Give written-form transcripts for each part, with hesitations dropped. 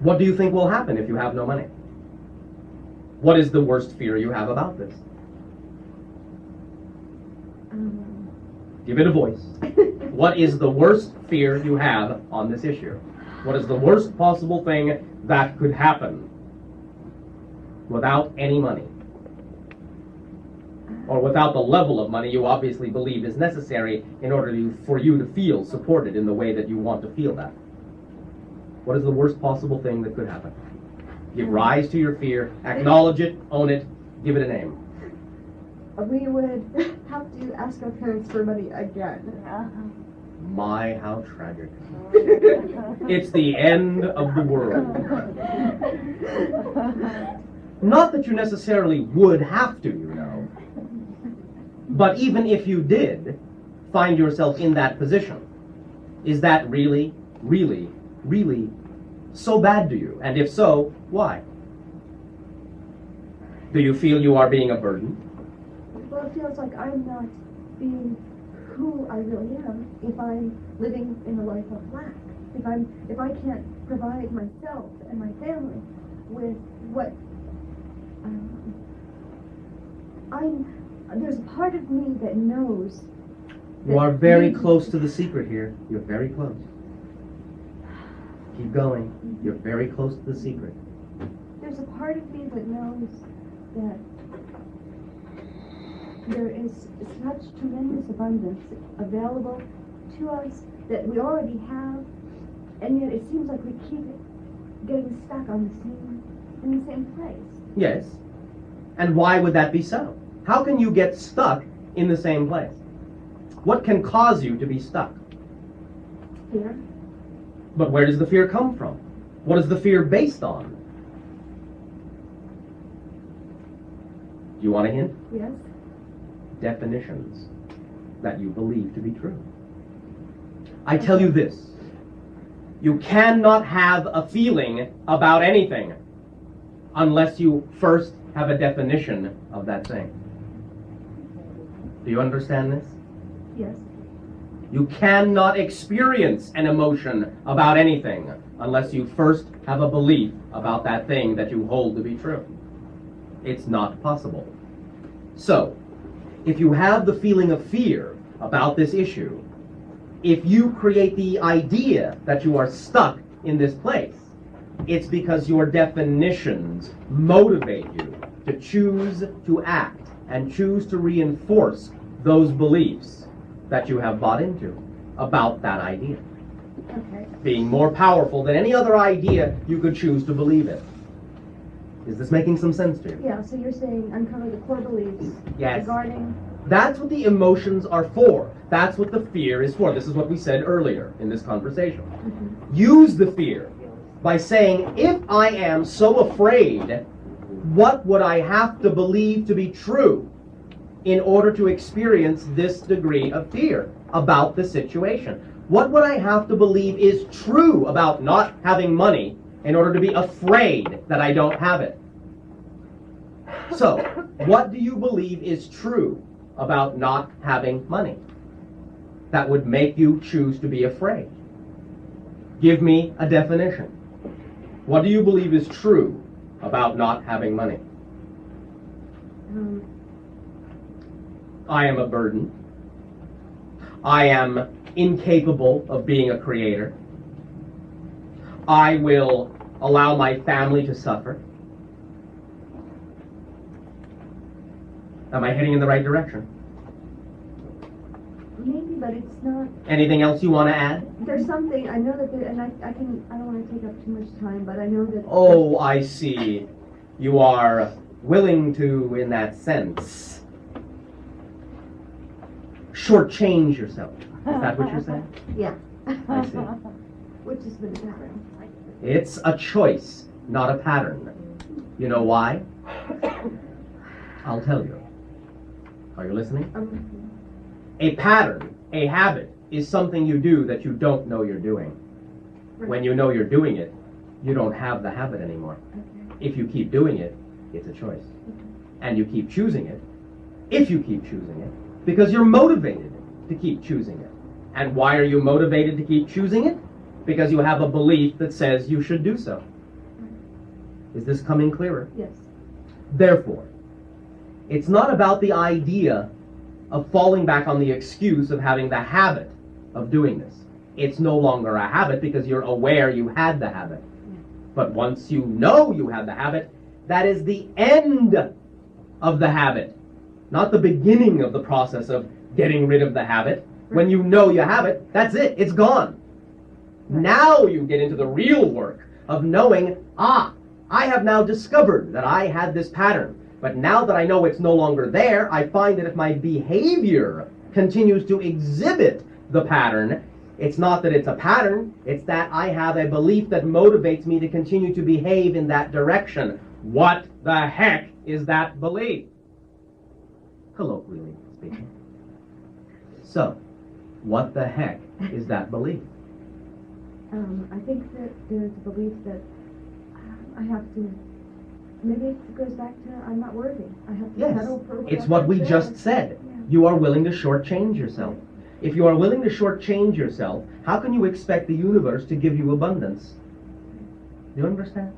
What do you think will happen if you have no money? What is the worst fear you have about this? Give it a voice. What is the worst fear you have on this issue? What is the worst possible thing that could happen without any money? Or without the level of money you obviously believe is necessary in order for you to feel supported in the way that you want to feel that. What is the worst possible thing that could happen? Give rise to your fear, acknowledge it, own it, give it a name. We would have to ask our parents for money again. My, how tragic. It's the end of the world. Not that you necessarily would have to, you know. But even if you did find yourself in that position, is that really, really, really so bad to you? And if so, why? Do you feel you are being a burden? Well, it feels like I'm not being who I really am if I'm living in a life of lack. If I can't provide myself and my family with what there's a part of me that knows. You are very close to the secret here. You're very close. Keep going. You're very close to the secret. There's a part of me that knows that there is such tremendous abundance available to us that we already have, and yet it seems like we keep getting stuck in the same place. Yes. And why would that be so? How can you get stuck in the same place? What can cause you to be stuck? Fear. But where does the fear come from? What is the fear based on? Do you want a hint? Yes. Definitions that you believe to be true. I tell you this. You cannot have a feeling about anything unless you first have a definition of that thing. Do you understand this? Yes. You cannot experience an emotion about anything unless you first have a belief about that thing that you hold to be true. It's not possible. So, if you have the feeling of fear about this issue, if you create the idea that you are stuck in this place, it's because your definitions motivate you to choose to act and choose to reinforce those beliefs that you have bought into about that idea. Okay. Being more powerful than any other idea you could choose to believe in. Is this making some sense to you? Yeah, so you're saying uncover the core beliefs regarding... That's what the emotions are for. That's what the fear is for. This is what we said earlier in this conversation. Mm-hmm. Use the fear by saying, if I am so afraid, what would I have to believe to be true in order to experience this degree of fear about the situation? What would I have to believe is true about not having money in order to be afraid that I don't have it? So, what do you believe is true about not having money that would make you choose to be afraid? Give me a definition. What do you believe is true about not having money? I am a burden. I am incapable of being a creator. I will allow my family to suffer. Am I heading in the right direction? Maybe, but it's not... Anything else you want to add? There's something, I know that there, and I don't want to take up too much time, but I know that... Oh, I see. You are willing to, in that sense, shortchange yourself. Is that what you're saying? Yeah. I see. Which has been a pattern. It's a choice, not a pattern. You know why? I'll tell you. Are you listening? A pattern, a habit, is something you do that you don't know you're doing. Right. When you know you're doing it, you don't have the habit anymore. Okay. If you keep doing it, it's a choice. And you keep choosing it, if you keep choosing it, because you're motivated to keep choosing it. And why are you motivated to keep choosing it? Because you have a belief that says you should do so. Is this coming clearer? Yes. Therefore, it's not about the idea of falling back on the excuse of having the habit of doing this. It's no longer a habit because you're aware you had the habit. But once you know you have the habit, that is the end of the habit, not the beginning of the process of getting rid of the habit. When you know you have it, that's it. It's gone. Now you get into the real work of knowing, I have now discovered that I had this pattern. But now that I know it's no longer there, I find that if my behavior continues to exhibit the pattern, it's not that it's a pattern, it's that I have a belief that motivates me to continue to behave in that direction. What the heck is that belief? Colloquially speaking. So, what the heck is that belief? I think that there's a belief that I have to, maybe it goes back to I'm not worthy. I have to Yes, settle for it's what we just said. You are willing to shortchange yourself. If you are willing to shortchange yourself, how can you expect the universe to give you abundance? Do you understand?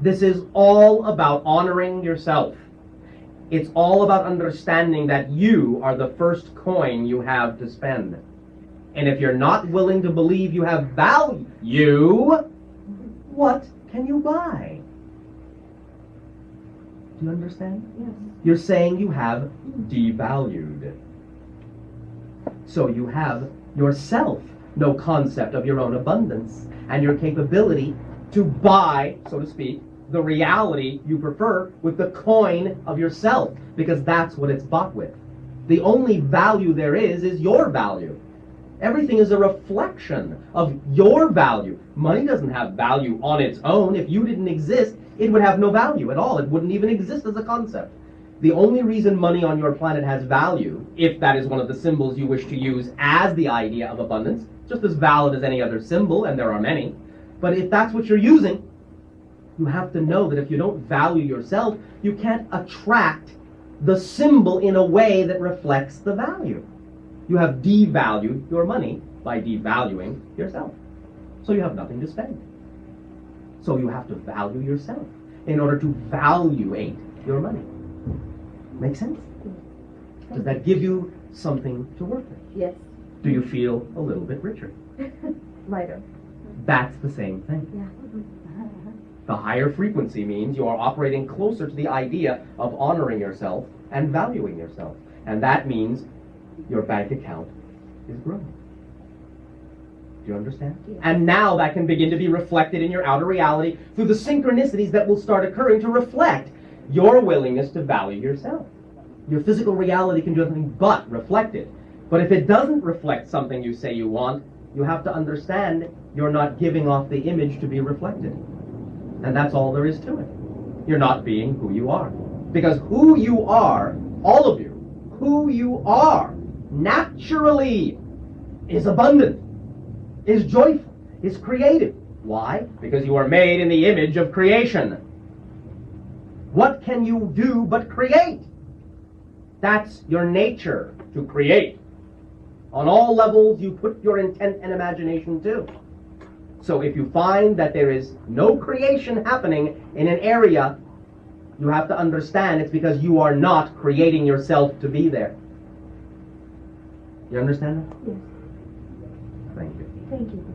This is all about honoring yourself. It's all about understanding that you are the first coin you have to spend. And if you're not willing to believe you have value, what can you buy? Do you understand? Yes. You're saying you have devalued. So you have yourself no concept of your own abundance and your capability to buy, so to speak, the reality you prefer with the coin of yourself, because that's what it's bought with. The only value there is your value. Everything is a reflection of your value. Money doesn't have value on its own. If you didn't exist, it would have no value at all. It wouldn't even exist as a concept. The only reason money on your planet has value, if that is one of the symbols you wish to use as the idea of abundance, just as valid as any other symbol, and there are many, but if that's what you're using, you have to know that if you don't value yourself, you can't attract the symbol in a way that reflects the value. You have devalued your money by devaluing yourself. So you have nothing to spend. So you have to value yourself in order to valuate your money. Make sense? Does that give you something to work with? Yes. Do you feel a little bit richer? Lighter. That's the same thing. Yeah. The higher frequency means you are operating closer to the idea of honoring yourself and valuing yourself. And that means your bank account is growing. Do you understand? Yes. And now that can begin to be reflected in your outer reality through the synchronicities that will start occurring to reflect your willingness to value yourself. Your physical reality can do nothing but reflect it. But if it doesn't reflect something you say you want, you have to understand you're not giving off the image to be reflected. And that's all there is to it. You're not being who you are. Because who you are, all of you, who you are, naturally is abundant, is joyful, is creative. Why? Because you are made in the image of creation. What can you do but create? That's your nature, to create. On all levels, you put your intent and imagination to. So if you find that there is no creation happening in an area, you have to understand it's because you are not creating yourself to be there. You understand that? Yes. Thank you. Thank you.